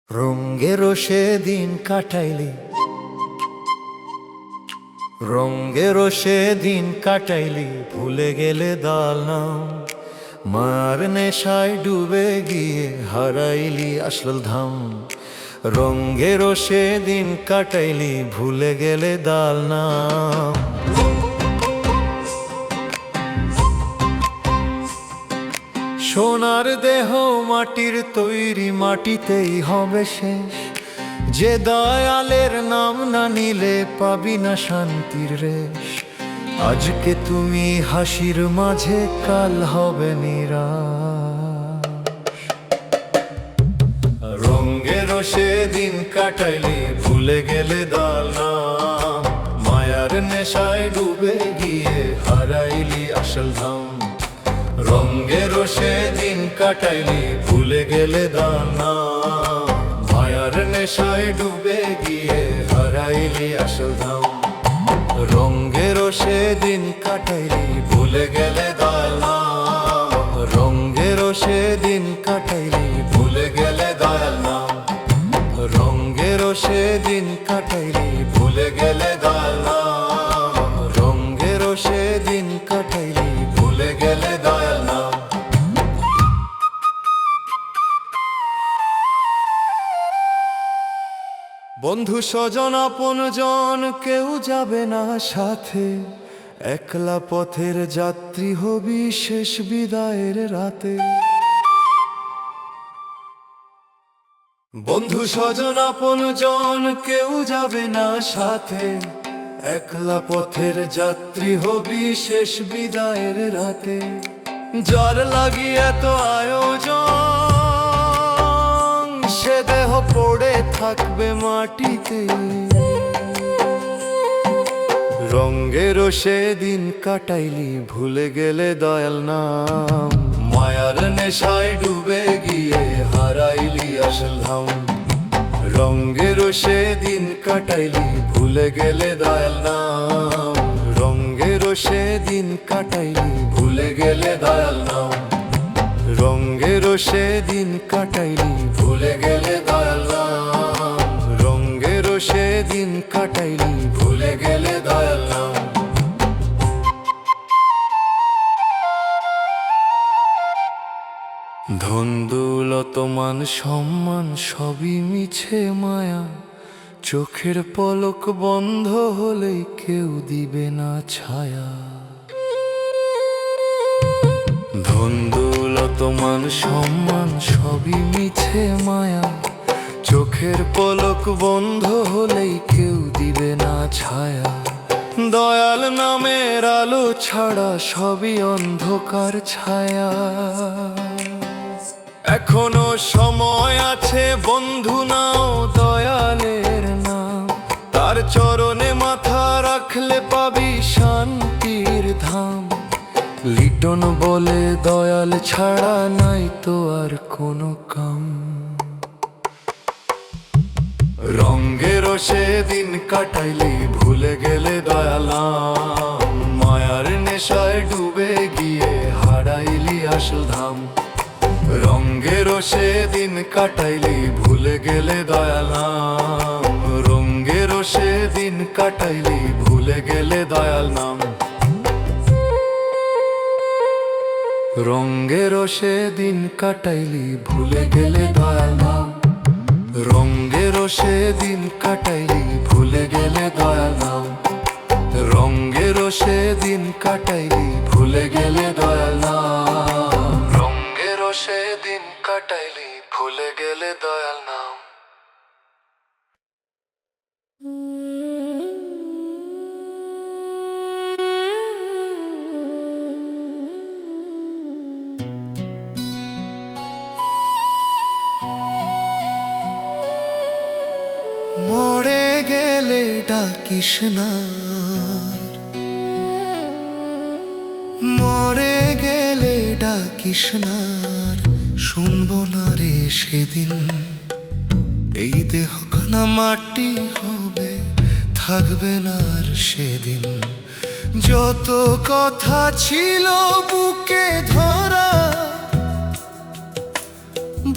রঙেরও সেদিন কাটাইলি, রঙেরও সেদিন কাটাইলি, ভুলে গেলে দাল নাম। মার নেশায় ডুবে গিয়ে হারাইলি আসল ধাম। রঙেরও সেদিন কাটাইলি, ভুলে গেলে দাল নাম। সোনার দেহ মাটির তৈরি, মাটিতেই হবে শেষ। যে দয়ালের নাম না নিলে পাবি না শান্তির রেশ। আজকে তুমি হাসির মাঝে, কাল হবে নিরাশ। রঙেরও সেদিন কাটাইলি, ভুলে গেলে দাল নাম। মায়ার নেশায় ডুবে গিয়ে হারাইলি আসল ধাম। রঙেরও সেদিন কাটাইলি, ভুলে গেলে দাল নাম। মায়ার নেশায় ডুবে গিয়ে হারাইলি আসল ধাম। রঙেরও সেদিন কাটাইলি, ভুলে গেলে দাল নাম। রঙেরও সেদিন কাটাইলি, ভুলে গেলে দাল নাম। রঙেরও সেদিন কাটাইলি, ভুলে গেলে দাল নাম। রঙেরও সেদিন কাটাইলি, ভুলে গেলে দাল নাম। বন্ধু স্বজন আপনজন কেউ যাবে না সাথে। একলা পথের যাত্রী হবি শেষ বিদায়ের রাতে। বন্ধু স্বজন আপনজন কেউ যাবে না সাথে। একলা পথের যাত্রী হবি শেষ বিদায়ের রাতে। যার লাগি এত আয়োজন, সে দেহ পড়ে থাকবে মাটিতে। রঙেরও সেদিন কাটাইলি, ভুলে গেলে দয়াল নাম। মায়ার নেশায় ডুবে গিয়ে হারাইলি আসল ধাম। রঙেরও সেদিন কাটাইলি, ভুলে গেলে দয়াল নাম। রঙেরও সেদিন কাটাইলি, ভুলে গেলে দয়াল নাম। রঙেরও সেদিন কাটাইলি, ভুলে গেলে দয়াল নাম। রঙেরও সেদিন কাটাইলি, ভুলে গেলে দয়াল নাম। ধন দৌলত মান সম্মান সবই মিছে মায়া। চোখের পলক বন্ধ হলেই কেউ দিবে না ছায়া। ধন দৌলত মান সম্মান সবই মিছে মায়া। চোখের পলক বন্ধ হলেই কেউ দিবে না ছায়া। দয়াল নামের আলো ছাড়া সবই অন্ধকার ছায়া। এখনো সময় আছে বন্ধু, নাও দয়ালের নাম। তার চরণে মাথা রাখলে পাবি শান্তির ধাম। লিটন বলে দয়াল ছাড়া নাই তো আর কোনো কাম। রঙেরও সেদিন কাটাইলি, ভুলে গেলে দয়াল নাম। মায়ার নেশায় ডুবে গিয়ে হারাইলি আসল ধাম। রঙেরও সেদিন কাটাইলি, ভুলে গেলে দয়াল নাম। রঙেরও সেদিন কাটাইলি, ভুলে গেলে দয়াল নাম। রঙেরও সেদিন কাটাইলি, ভুলে গেলে দয়াল নাম। রঙেরও সেদিন কাটাইলি, ভুলে গেলে দয়াল নাম। রঙেরও সেদিন কাটাইলি, ভুলে গেলে দয়াল নাম। রঙেরও সেদিন কাটাইলি, ভুলে গেলে দয়াল নাম। মরে গেলে ডাকিস না, মরে গেলে ডাকিস না। শুনবো না রে সেদিন। এই দেহখানা মাটি হবে, থাকবে না আর সেদিন। যত কথা ছিল বুকে ধরা,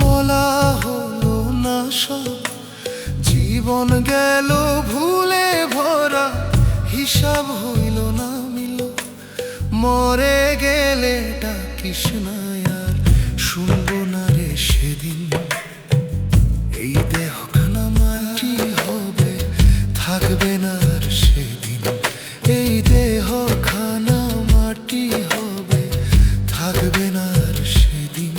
বলা হলো না সব। মন গেল ভুলে ভরা, হিসাব হইল না মিল। মরে গেলে ডাকিস না আর, শুনবো না রে সেদিন। এই দেহখানা মাটি হবে, থাকবে না আর সেদিন। এই দেহখানা মাটি হবে, থাকবে না আর সেদিন।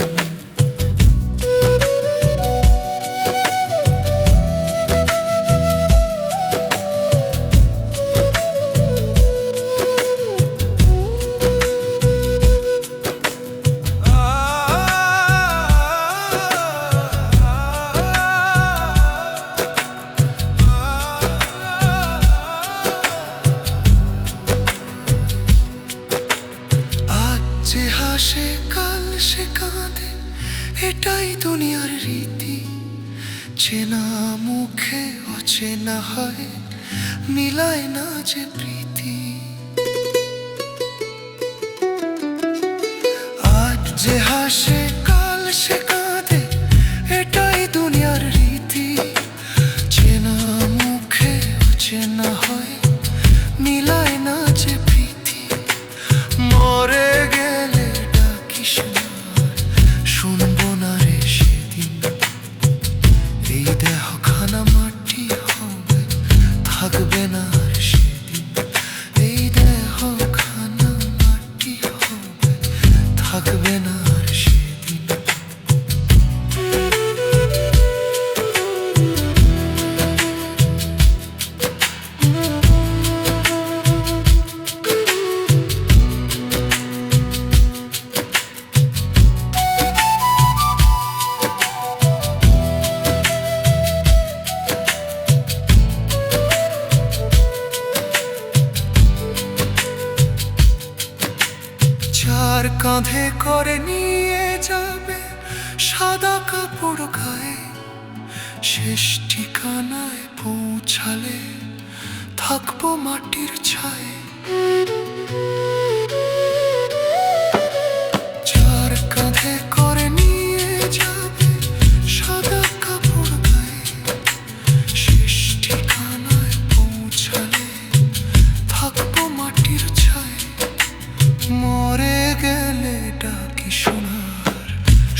যে হাসে কাল সে কাঁদে, এটাই দুনিয়ার রীতি। চেনা মুখে অচেনা হয়, মিলায় না যে প্রীতি। আজ যে হাসে কাল সে কাঁদে, এটাই দুনিয়ার রীতি। চেনা মুখে অচেনা হয়, মিলায় না যে প্রীতি। মরে গেলে ডাকিস না, শুনবো না রে সেদিন। এই দেহখানা মাটি হবে, থাকবে না আর সেদিন। এই দেহখানা মাটি হবে, থাকবে না আর সেদিন। যার কাঁধে করে নিয়ে যাবে সাদা কাপড় গায়ে, শেষ ঠিকানায় পৌঁছালে থাকবো মাটির ছায়ে। যার কাঁধে করে নিয়ে যাবে সাদা কাপড় গায়ে, শেষ ঠিকানায় পৌঁছালে থাকবো মাটির ছায়ে। মরে গেলে ডাকিস না আর,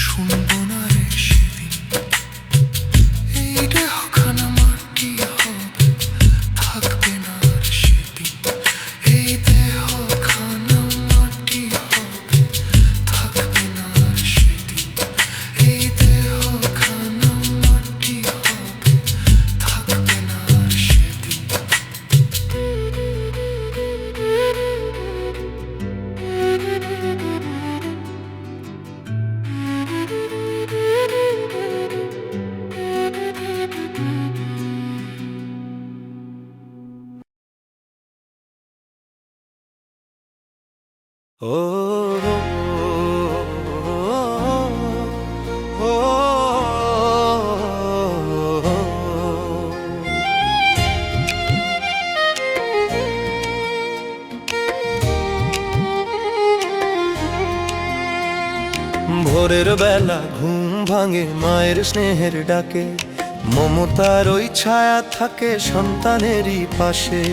শুনবো না রে সেদিন। এই দেহখানা মাটি হবে, থাকবে না আর সেদিন। এই দেহখানা মাটি হবে, থাকবে না আর সেদিন। এই দেহখানা মাটি হবে, থাকবে না আর সেদিন। ও ভোরের বেলা ঘুম ভাঙে মায়ের স্নেহের ডাকে, মমতার ওই ছায়া থাকে সন্তানেরই পাশে।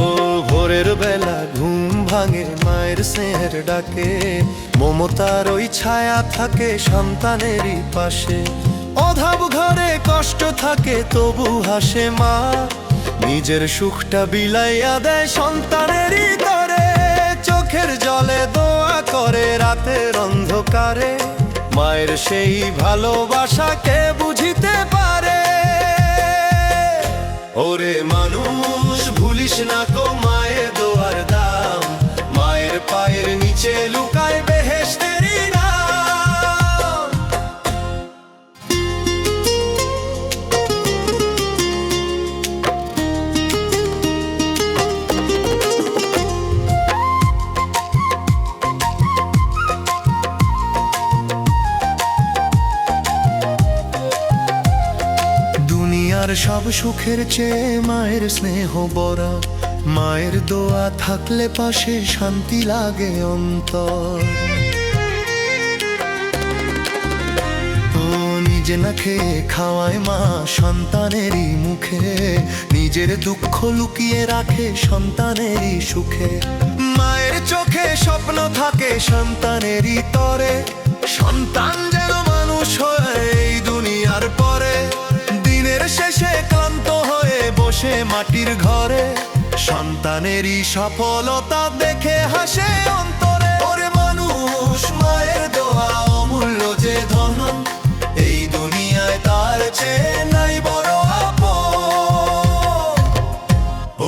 ও ভোরের বেলা ঘুম ভাঙে মায়ের স্নেহের ডাকে, মমতার ওই ছায়া থাকে সন্তানেরই পাশে। অভাব ঘরে কষ্ট থাকে তবু হাসে মা, নিজের সুখটা বিলাইয়া দেয় সন্তানেরই তরে। চোখের জলে দোয়া করে রাতের অন্ধকারে, মায়ের সেই ভালোবাসা কে বুঝিতে পারে। ওরে মানুষ ভুলিস না কো মায়ের দোয়ার দাম, মায়ের পায়ের নিচে লুকায় বেহেশতেরই নাম। দুনিয়ার সব সুখের চেয়ে মায়ের স্নেহ বড়, মায়ের দোয়া থাকলে পাশে শান্তি লাগে অন্তর। ও নিজে না খেয়ে খাওয়ায় মা সন্তানেরই মুখে, নিজের দুঃখ লুকিয়ে রাখে সন্তানেরই সুখে। মায়ের চোখে স্বপ্ন থাকে সন্তানেরই তরে, সন্তান যেন মানুষ হয়ে এই দুনিয়ার পরে। দিনের শেষে ক্লান্ত হয়ে বসে মাটির ঘরে, সন্তানেরই সফলতা দেখে হাসে অন্তরে। ওরে মানুষ, মায়ের দোয়া অমূল্য যে ধন, এই দুনিয়ায় তার চেয়ে নাই বড় আপন।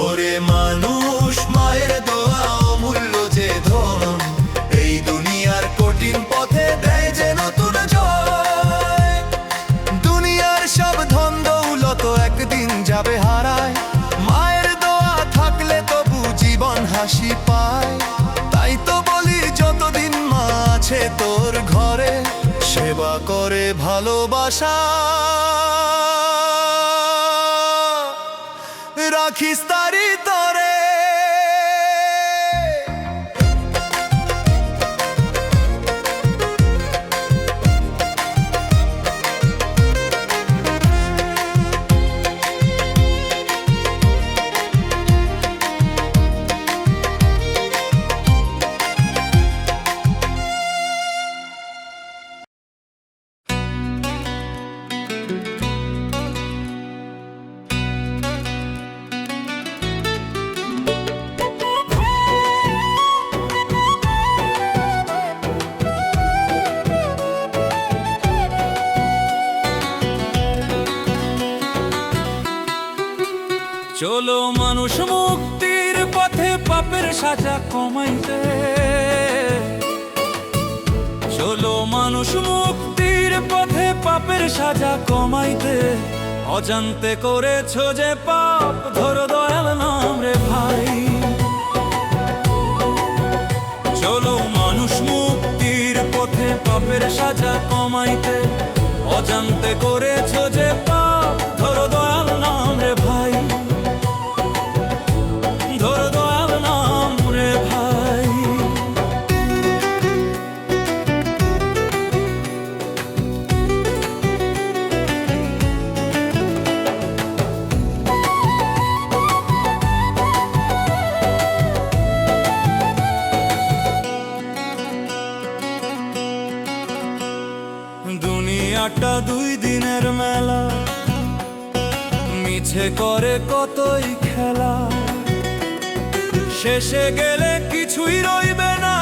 ওরে মানুষ, মায়ের দোয়া অমূল্য যে ধন, এই দুনিয়ার কঠিন পথে দেয় যে নতুন জয়। দুনিয়ার সব ধন দৌলত একদিন যাবে হারায়, মায়ের দোয়া থাকলে তবু জীবন হাসি পায়। তাই তো বলি যতদিন মা আছে তোর ঘরে, সেবা করে ভালোবাসা রাখিস তারি তরে। চলো মানুষ মুক্তির পথে পাপের সাজা কমাইতে, চলো মানুষ মুক্তির পথে পাপের সাজা কমাইতে। অজান্তে করেছো যে পাপ, ধরো দয়াল নাম রে ভাই। চলো মানুষ মুক্তির পথে পাপের সাজা কমাইতে, অজান্তে করেছো যে পাপ, ধরো দয়াল নাম রে ভাই। দুনিয়াটা দুই দিনের মেলা, মিছে করে কতই খেলা। শেষে গেলে কিছুই রইবে না,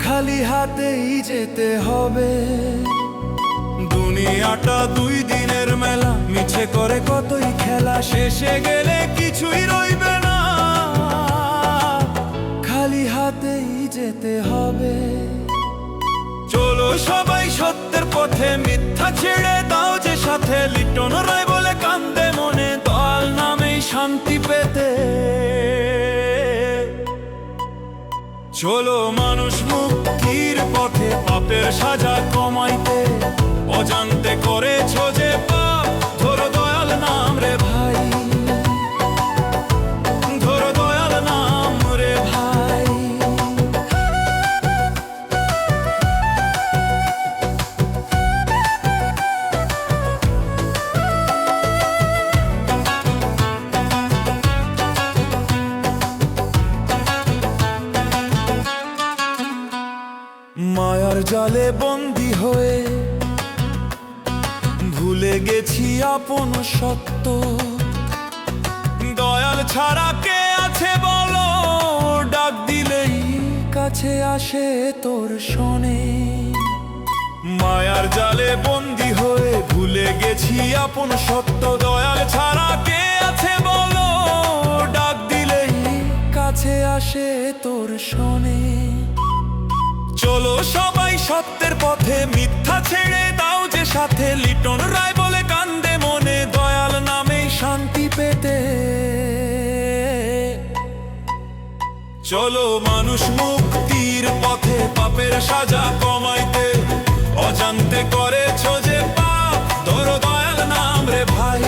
খালি হাতেই যেতে হবে। দুনিয়াটা দুই দিনের মেলা, মিছে করে কতই খেলা। শেষে গেলে কিছুই রইবে না, খালি হাতেই যেতে হবে। চলো সবাই সত্যের পথে, মিথ্যা ছেড়ে দাও যে সাথে। লিটন রায় বলে কান্দে মনে, দয়াল নামেই শান্তি পেতে। চলো মানুষ মুক্তির পথে পাপের সাজা কমাইতে, অজান্তে করেছো যে পাপ, ধরো দয়াল নাম রে ভাই। ধরো দয়াল নাম রে ভাই। মায়ার জালে বন্দী হয়ে ভুলে গেছি আপন সত্য। দয়াল ছাড়া কে আছে বলো, ডাক দিলেই কাছে আসে তোর শোনে। মায়ার জালে বন্দী হয়ে ভুলে গেছি আপন সত্য। দয়াল ছাড়া কে আছে বলো, ডাক দিলেই কাছে আসে তোর শোনে। চলো সবাই সত্যের পথে, মিথ্যা ছেড়ে দাও যে সাথে। লিটন রায় বলে কান্দে মনে, দয়াল নামেই শান্তি পেতে। চলো মানুষ মুক্তির পথে পাপের সাজা কমাইতে, অজান্তে করেছো যে পাপ, ধরো দয়াল নাম রে ভাই।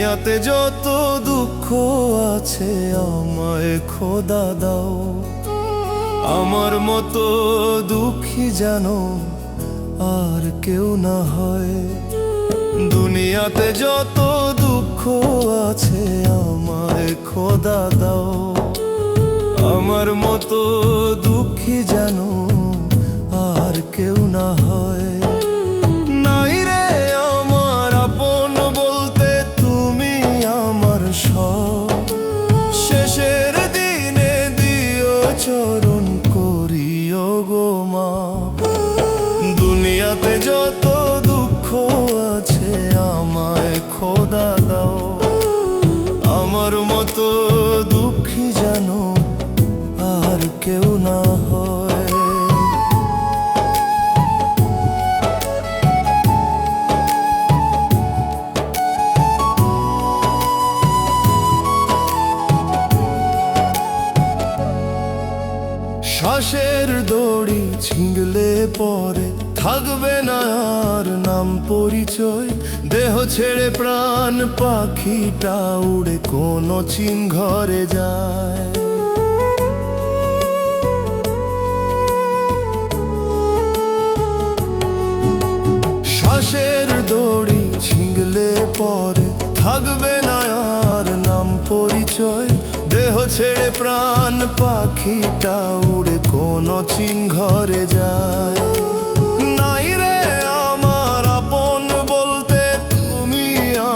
দুনিয়াতে যত দুঃখ আছে আমায় খোদা দাও, আমার মতো দুঃখী যেন আর কেউ না হয়। দুনিয়াতে যত দুঃখ আছে আমায় খোদা দাও, আমার মতো দুঃখী যেন আর কেউ না হয়। নাই রে আমার আপন বলতে তুমি আমার সব, শেষের দিনে দিও চরণ করিও গো মা। দুনিয়াতে যত দুঃখ আছে আমায় খোদা দাও, আমার মতো দুঃখী যেন আর কেউ না হয়। শ্বাসের দড়ি ছিঁড়লে পরে থাকবে না আর নাম পরিচয়, দেহ ছেড়ে প্রাণ পাখিটা উড়ে কোনো চিনঘরে যায়। শ্বাসের দড়ি ছিঁড়লে পরে থাকবে না আর নাম পরিচয়, দেহ ছেড়ে প্রাণ পাখিটা উড়ে কোনো চিনঘরে যায়। নাই রে আমার আপন বলতে তুমি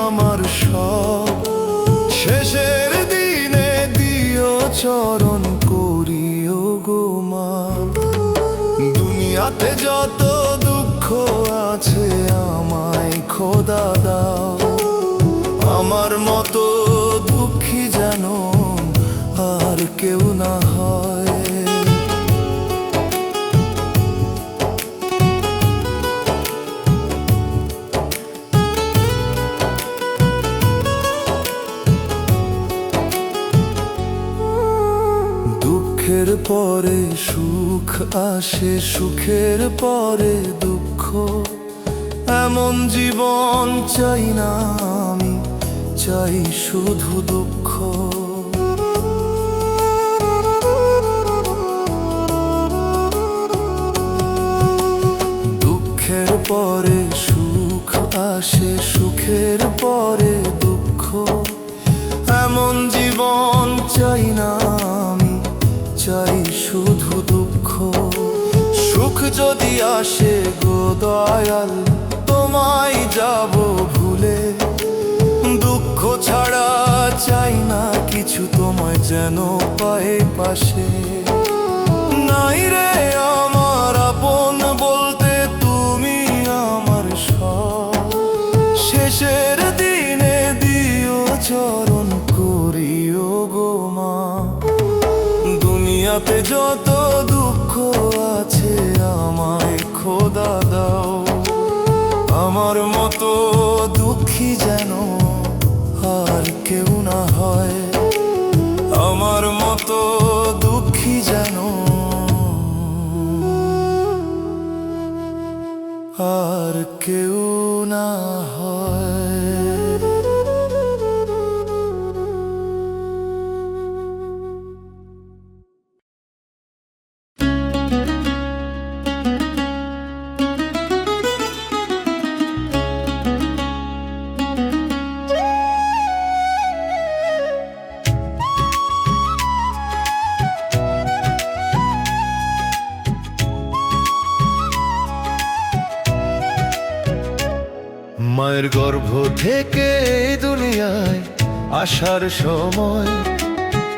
আমার সব, শেষের দিনে দিও চরণ করিও গো মা। দুনিয়াতে যত দুঃখ আছে আমায় খোদা দাও, আমার মতো দুঃখী যেন আর কেউ না হয়। দুঃখের পরে সুখ আসে, সুখের পরে দুঃখ, এমন জীবন চাই না আমি, চাই শুধু দুঃখ। দুঃখের পরে সুখ আসে, সুখের পরে দুঃখ, এমন জীবন চাই না আমি, চাই শুধু দুঃখ। সুখ যদি আসে গো দয়াল তোমায় যাব ভুলে, দুঃখ ছাড়া চাই না কিছু, তোমায় যেন পায়ে পাশে। নাই রে আমার আপন বলতে তুমি আমার সব, শেষের দিনে দিও চরণ করিও গো মা। দুনিয়াতে যত দুঃখ আছে আমায় খোদা দাও, আমার মতো দুঃখী যেন আর কেউ না হয়, আমার মতো দুঃখী যেন আর কেউ না হয়। মায়ের গর্ভ থেকে এই দুনিয়ায় আসার সময়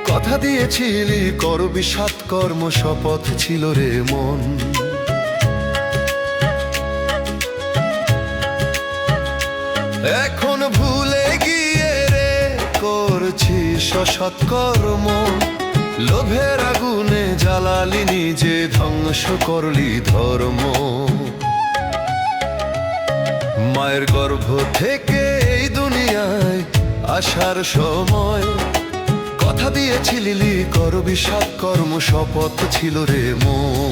কথা দিয়েছিলি করবি সৎকর্ম, শপথ ছিল রে মন। এখন ভুলে গিয়ে রে করছিস সৎকর্ম, লোভের আগুনে জ্বালালি নিজে, ধ্বংস করলি ধর্ম। মায়ের গর্ভ থেকে এই দুনিয়ায় আসার সময় কথা দিয়েছিলি করবি সৎকর্ম, শপথ ছিল রে মন।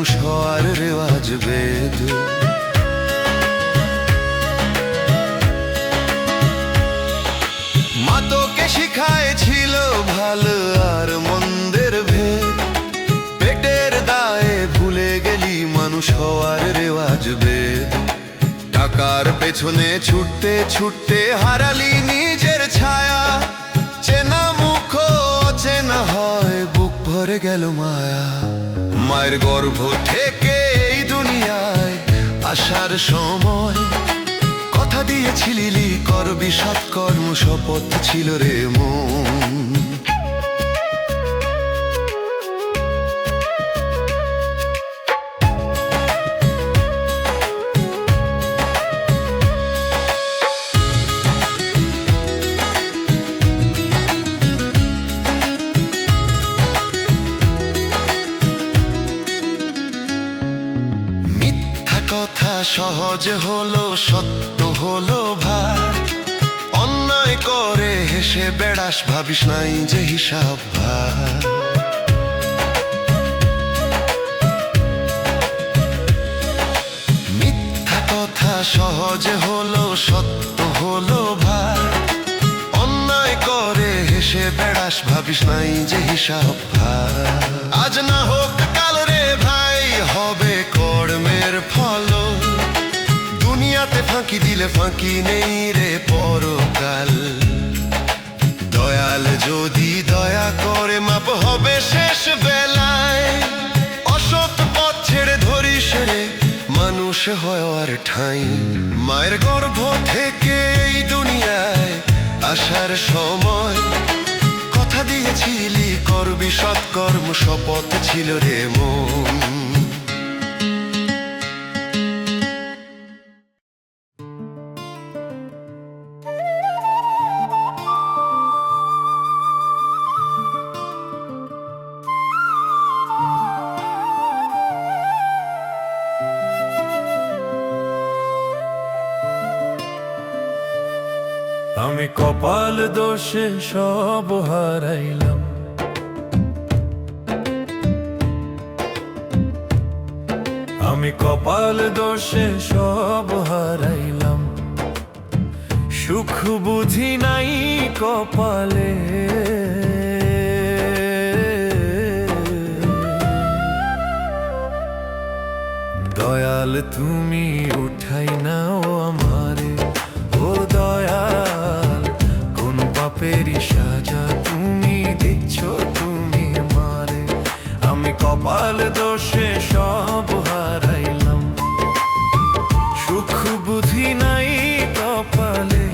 মানুষ হওয়ার রেওয়াজ বেদ। মা তোকে শিখাইছিল ভালো আর মন্দের ভেদ, পেটের দায়ে ভুলে গেলি মানুষ হওয়ার রেওয়াজ বেদ। টাকার পেছনে ছুটতে ছুটতে হারালি নিজের ছায়া, চেনা মুখ অচেনা হয় বুক ভরে গেল মায়া। মায়ের গর্ভ থেকে এই দুনিয়ায় আসার সময় কথা দিয়েছিলি করবি সৎকর্ম, শপথ ছিল রে মন। কথা সহজ হলো সত্য হলো ভাই, অন্যায় করে হেসে বেড়াস ভাবিস নাই যে হিসাব ভাই। মিথ্যা কথা সহজ হলো সত্য হলো ভাই, অন্যায় করে হেসে বেড়াস ভাবিস নাই যে হিসাব ভাই। আজ না হোক কাল রে ভাই হবে কর্মের ফল, দুনিয়াতে ফাঁকি দিলে ফাঁকি নেই রে পরকাল। দয়াল যদি দয়া করে মাপ হবে শেষ বেলায়, অসৎ পথ ছেড়ে ধরিস রে মানুষ হওয়ার ঠাঁই। মায়ের গর্ভ থেকে এই দুনিয়ায় আসার সময় কথা দিয়েছিলি করবি সৎকর্ম, শপথ ছিল রে মন। আমি কপাল দোষে সব হারাইলাম, আমি কপাল দোষে সব হারাইলাম। সুখ বুঝি নাই কপালে, দয়াল তুমি উঠাই নাও আমারে। ও দয়াল কোন পাপেরই সাজা তুমি দিচ্ছ তুমি আমারে। আমি কপাল দোষে সব হারাইলাম, সুখ বুঝি নাই কপালে।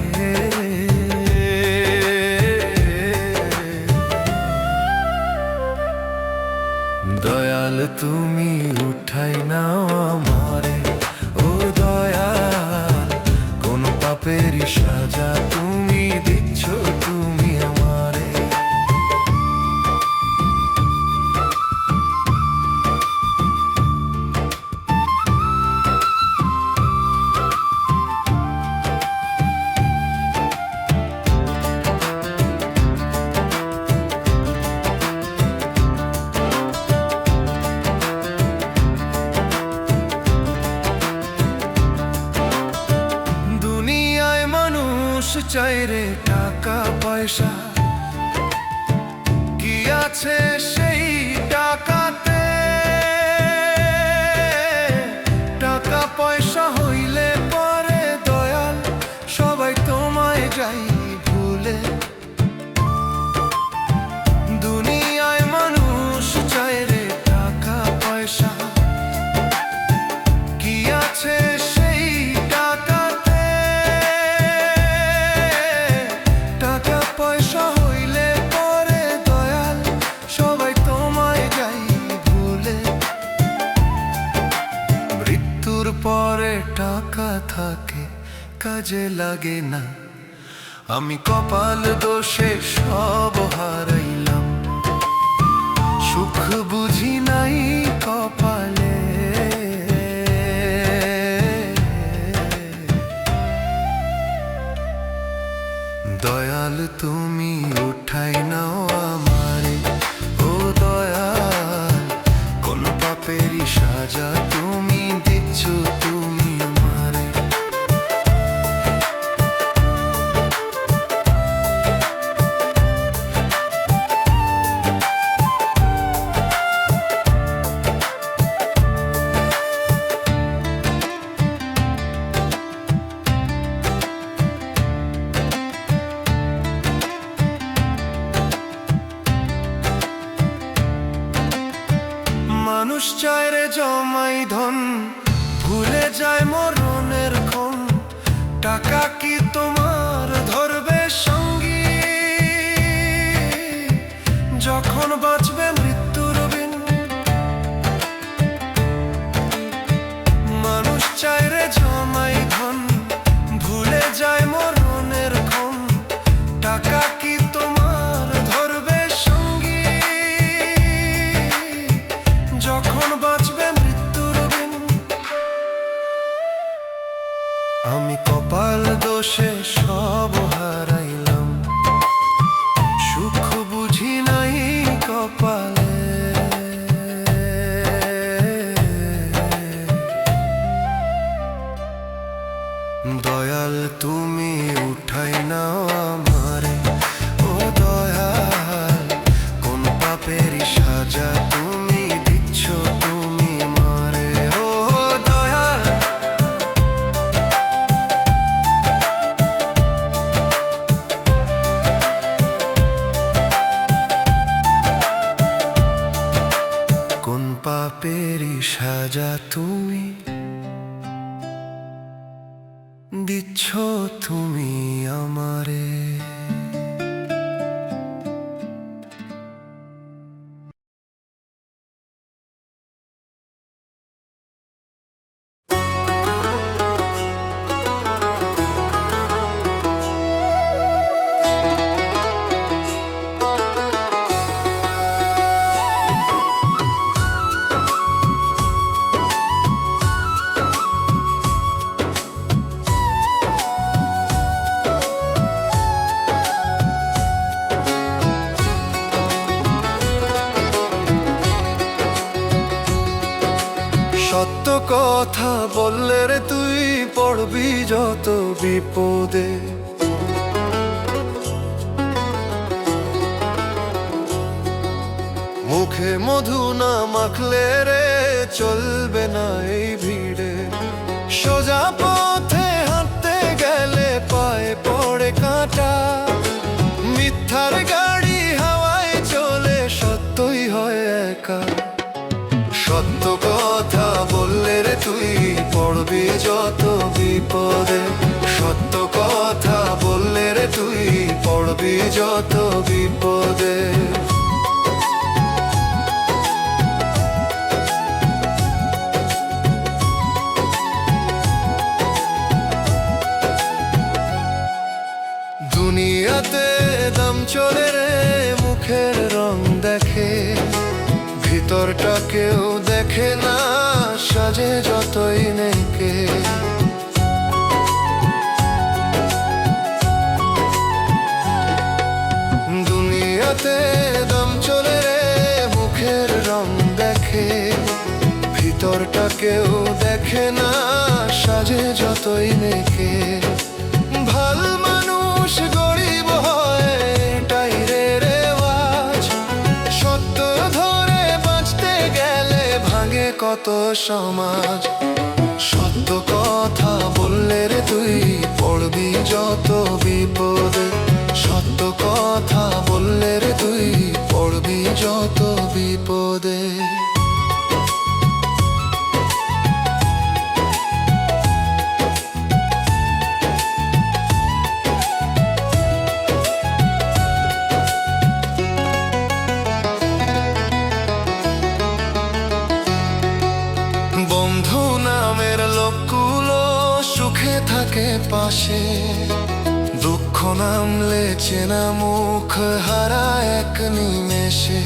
দয়াল তুমি উঠাই নাও আমারে। ও দয়াল কোন পাপেরই সাজা তুমি দিচ্ছ তুমি আমারে। চাই রে টাকা পয়সা, কি আছে সেই টাকাতে? টাকা পয়সা হইলে পরে দয়াল সবাই তোমায় যাই ভুলে। দুনিয়ায় মানুষ চাই রে টাকা পয়সা, কি আছে সেই টাকাতে? টাকা পয়সা হইলে পরে দয়াল সবাই তোমায় যাই ভুলে। মৃত্যুর পরে টাকা থাকে কাজে লাগে না, আমি কপাল দোষে সব হারাইলাম। সুখ বুঝি নাই কপালে, দয়াল তুমি উঠাই নাও আমারে। ও দয়াল কোন পাপেরই সাজা মানুষ চায় রে জমাই ধন, ভুলে যায় মরণের ক্ষণ। টাকা কি তোমার ধরবে সঙ্গী, যখন বাঁচবে মৃত্যুর বিন। মানুষ চায় রে জমাই ধন, ভুলে যায় মরণের ক্ষণ। টাকা কি তোমার ধরবে সঙ্গী, যখন বাঁচবে মৃত্যুর বিন। আমি কপাল দোষে সব হারাইলাম, সুখ বুঝি নাই কপালে। দয়াল তুমি উঠাই নাও আমারে, ও দয়াল কোন পাপেরই সাজা তুমি দিচ্ছ তুমি মারে। ও দয়াল কোন পাপেরই সাজা তুমি দিচ্ছ তুমি আমারে। সত্য কথা বললে রে তুই পড়বি যত বিপদে। মুখে মধু না মাখলে রে চলবে না এই ভিড়ে। সোজা পথে হাঁটতে গেলে পায়ে পড়ে কাঁটা, মিথ্যার গাড়ি হাওয়ায় চলে সত্যই হয় একা। সত্য কথা বললে রে তুই পড়বি যত বিপদে। সত্য কথা বললে রে তুই পড়বি যত বিপদে। দুনিয়াতে দাম চলে রে মুখের রং দেখে, ভিতরটা কেউ দেখে না সাজে যতই নেকে। দুনিয়াতে দাম চলে রে মুখের রং দেখে, ভিতরটা কেউ দেখে না সাজে যতই নেকে। ভাল মানুষ গরিব হয় এটাই রে রেওয়াজ, সত্য ধরে বাঁচতে গেলে ভাঙে কত সমাজ। সত্য কথা বললে রে তুই পড়বি যত বিপদে। সত্য কথা বললে রে তুই পড়বি যত বিপদে। বন্ধু নামের লোকগুলো সুখে থাকে পাশে, দুঃখ নামলে চেনা মুখ হারায় এক নিমেষে।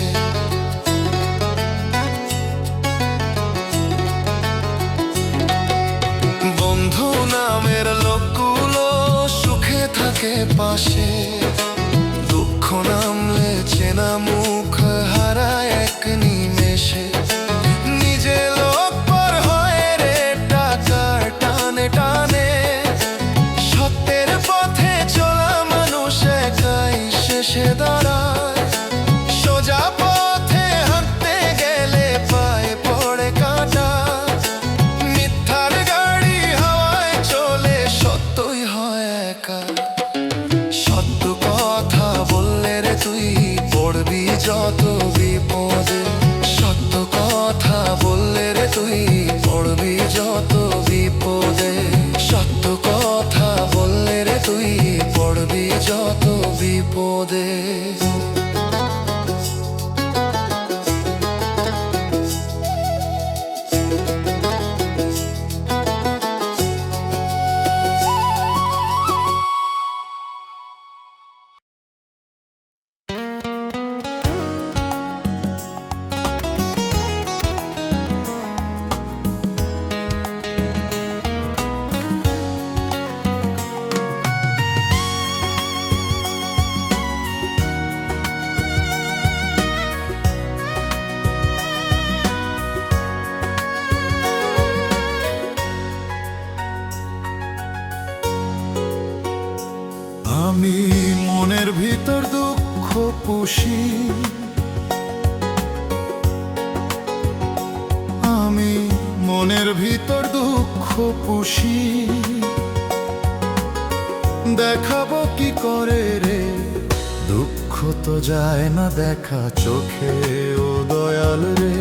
বন্ধু নামের লোকগুলো সুখে থাকে পাশে, দুঃখ নামলে চেনা মুখ হারায় এক নিমেষে। নিজে লোক পর হয় রে টাকার টানে টানে, সত্যের পথে চলা মানুষ একাই শেষে দাঁড়ায়। সোজা পথে হাঁটতে গেলে পায়ে পড়ে কাঁটা, মিথ্যার গাড়ি হাওয়ায় চলে সত্যই হয় একা। সত্য কথা বললে রে তুই পড়বি যত বিপদে। সত্য কথা তুই পড়বি যত বিপদে, সত্য কথা বললে রে তুই পড়বি যত বিপদে। আমি মনের ভিতর দুঃখ পুষি, আমি মনের ভিতর দুঃখ পুষি, দেখাবো কি করে রে দুঃখ তো যায় না দেখা চোখে ও দয়াল রে।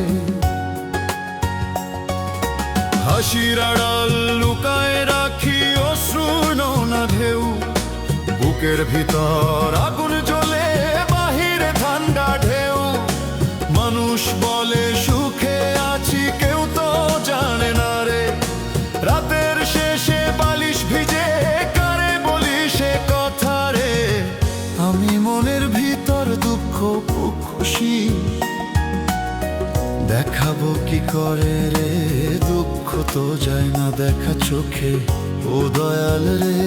হাসির আড়াল লুকায় রাখি অশ্রু নোনা ঢেউ, বুকের ভিতর আগুন জ্বলে বাহিরে ঠান্ডা ঢেউ। মানুষ বলে সুখে আছি কেউ তো জানে না রে, রাতের শেষে বালিশ ভিজে কারে বলি সে কথা রে। আমি মনের ভিতর দুঃখ খুশি, দেখাবো কি করে রে দুঃখ তো যায় না দেখা চোখে ও দয়াল রে।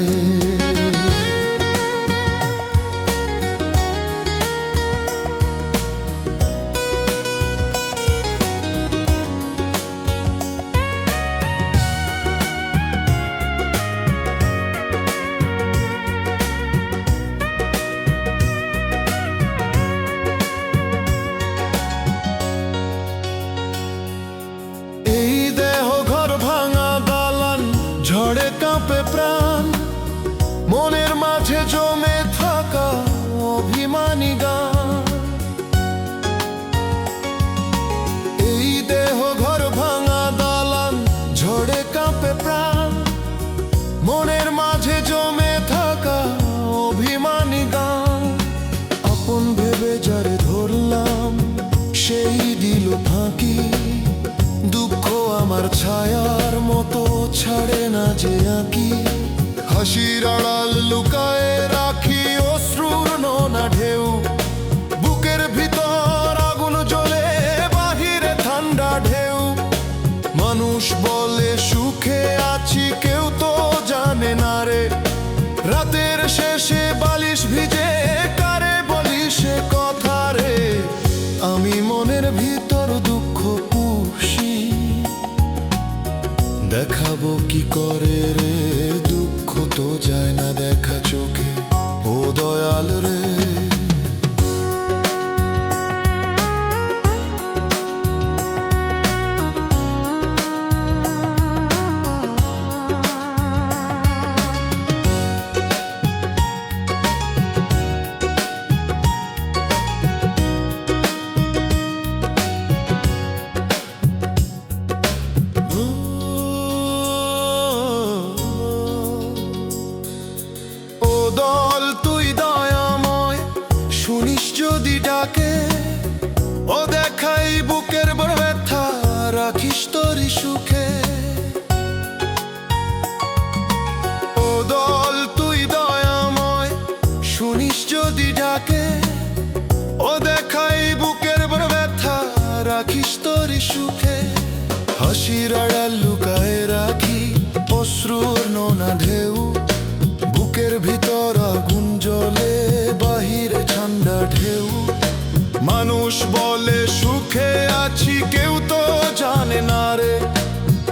ঝড়ে কাঁপে প্রাণ, মনের মাঝে জমে থাকা অভিমানী গান। এই দেহ ঘর ভাঙা দালান, ঝড়ে কাঁপে প্রাণ, মনের মাঝে জমে থাকা অভিমানী গান। আপন ভেবে যারে ধরলাম সেই দিল ফাঁকি, দুঃখ আমার ছায়ার মতো ছাড়ে না যে আঁকি। হাসির আড়াল লুকায় রাখি অশ্রুর নোনা ঢেউ, বুকের ভিতর আগুন জ্বলে বাহিরে ঠান্ডা ঢেউ। মানুষ বলে সুখে আছি কেউ তো জানে না রে, রাতের শেষে বালিশ ভিজে কারে বলি সে কথা রে। আমি মনের ভিতর দুঃখ পুষি, দেখাবো কি করে রে দুঃখ তো যায় না দেখা চোখে ও দয়াল রে। যদি ডাকে ও দেখাই বুকের বড় ব্যথা রাখিস তোরই সুখে। ও দল তুই দয়াময় শুনিস যদি ডাকে, ও দেখাই বুকের বড় ব্যথা রাখিস তোরই সুখে। হাসির আড়াল লুকায় রাখি অশ্রুর নোনা ঢেউ, বুকের ভিতর আগুন জ্বলে বাহিরে ঠান্ডা ঢেউ। মানুষ বলে সুখে আছি কেউ তো জানে না রে,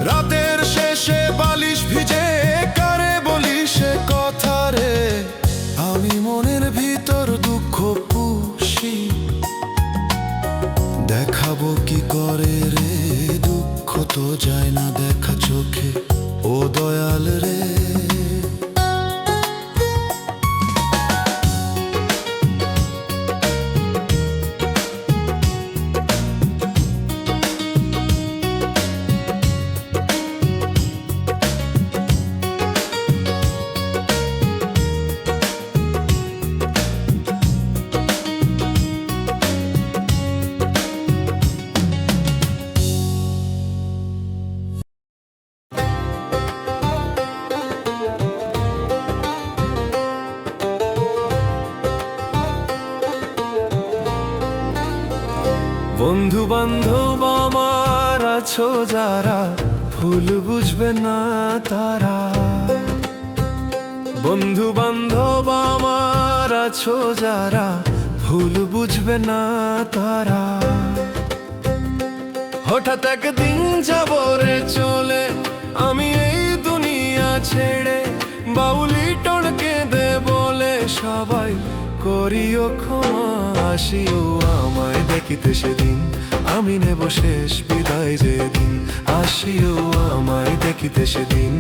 রাতের শেষে বালিশ ভিজে কারে বলি সে কথা রে। আমি মনের ভিতর দুঃখ পুষি, দেখাবো কি করে রে দুঃখ তো যায় না দেখা চোখে ও দয়াল রে। বন্ধু বান্ধব আমার আছো যারা, ভুল বুঝবে না তারা। বন্ধু বান্ধব আমার আছো যারা, ভুল বুঝবে না তারা। হঠাৎ একদিন যাবো রে চলে, আমি এই দুনিয়া ছেড়ে। বাউলি টলকে দে বলে সবাই করিও ক্ষমা। আসিও আমায় দেখিতে সেদিন, আমি নেব শেষ বিদায় যেদিন। আসিও আমায় দেখিতে সেদিন,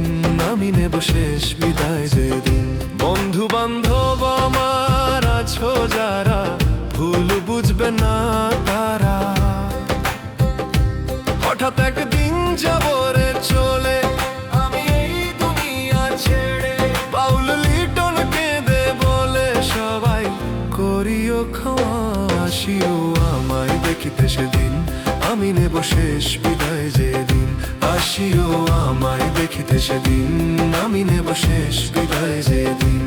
আমি নেব শেষ বিদায় যেদিন। বন্ধু বান্ধব আমার আছো যারা, ভুল বুঝবে না তারা। হঠাৎ একদিন যাবো রে চলে, আমি এই দুনিয়া ছেড়ে। বাউল লিটন কেঁদে বলে সবাই করিও ক্ষমা। আসিও আমায় দেখিতে সেদিন, আমি নেব শেষ বিদায় যেদিন। আসিও আমায় দেখিতে সেদিন, আমি নেব শেষ বিদায় যেদিন।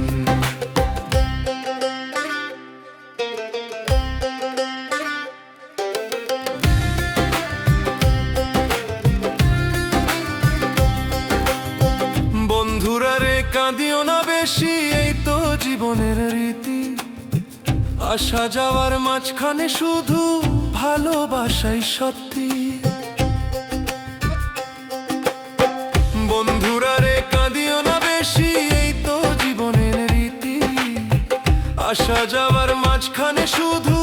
বন্ধুরা রে কাঁদিও না বেশি, এই তো জীবনের রীতি। আসা যাওয়ার মাঝখানে শুধু ভালোবাসাই সত্যি। বন্ধুরা রে কাঁদিও না বেশি, এই তো জীবনের রীতি। আসা যাওয়ার মাঝখানে শুধু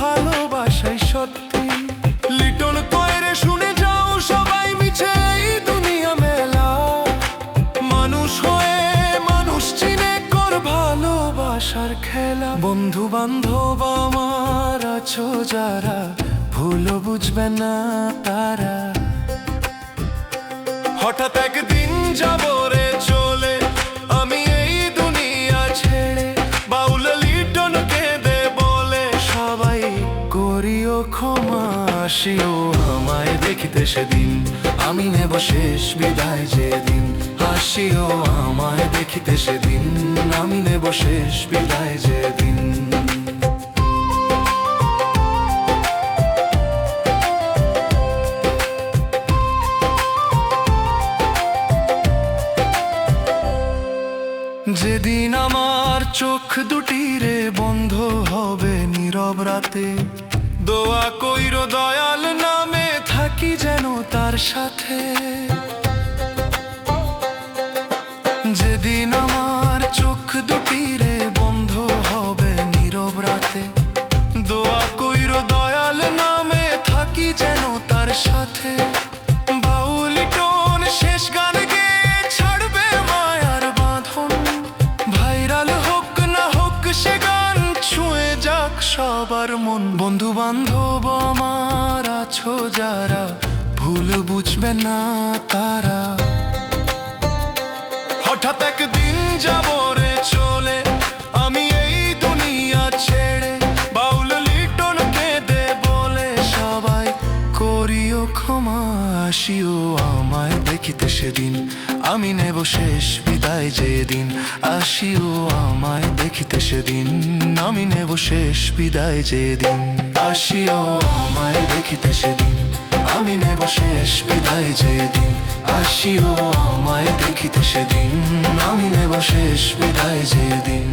ভালোবাসাই সত্যি। লিটন কয়রে শুনে যাও সবাই মিছে, এই দুনিয়া মেলা। মানুষ হয়ে মানুষ চিনে কর ভালোবাসার খেলা। বন্ধু বান্ধব আমার আছো যারা, ভুল বুঝবে না তারা। হঠাৎ একদিন যাবো রে চলে, আমি এই দুনিয়া ছেড়ে। বাউল লিটন কেঁদে বলে সবাই করিও ক্ষমা। আসিও আমায় দেখিতে সেদিন, আমি নেব শেষ বিদায় যেদিন। আসিও আমায় দেখিতে সেদিন, আমি নেব শেষ বিদায় যেদিন। যেদিন আমার চোখ দুটি রে বন্ধ হবে নীরব রাতে, দোয়া কইরো দয়াল নামে থাকি যেন তার সাথে। যেদিন আমার চোখ দুটি রে বন্ধ হবে নীরব রাতে, দোয়া কইরো দয়াল নামে থাকি যেন তার সাথে। বাউলি টোন শেষ গান গেয়ে ছাড়বে মায়ার বাঁধন। ভাইরাল হোক না হোক সে গান, ছুঁয়ে যাক সবার মন। বন্ধু বান্ধব আমার আছো যারা, ভুল বুঝবে না তারা। হঠাৎ একদিন যাবো রে চলে, আমি এই দুনিয়া ছেড়ে। বাউল লিটন কেঁদে বলে সবাই করিও ক্ষমা। আসিও আমায় দেখিতে সেদিন, আমি নেব শেষ বিদায় যেদিন। আসিও আমায় দেখিতে সেদিন, আমি নেব শেষ বিদায় যেদিন। আসিও আমায় দেখিতে সেদিন, আমি নেব শেষ বিদায় যেদিন। আসিও আমায় দেখিতে সেদিন, আমি নেব শেষ বিদায় যেদিন।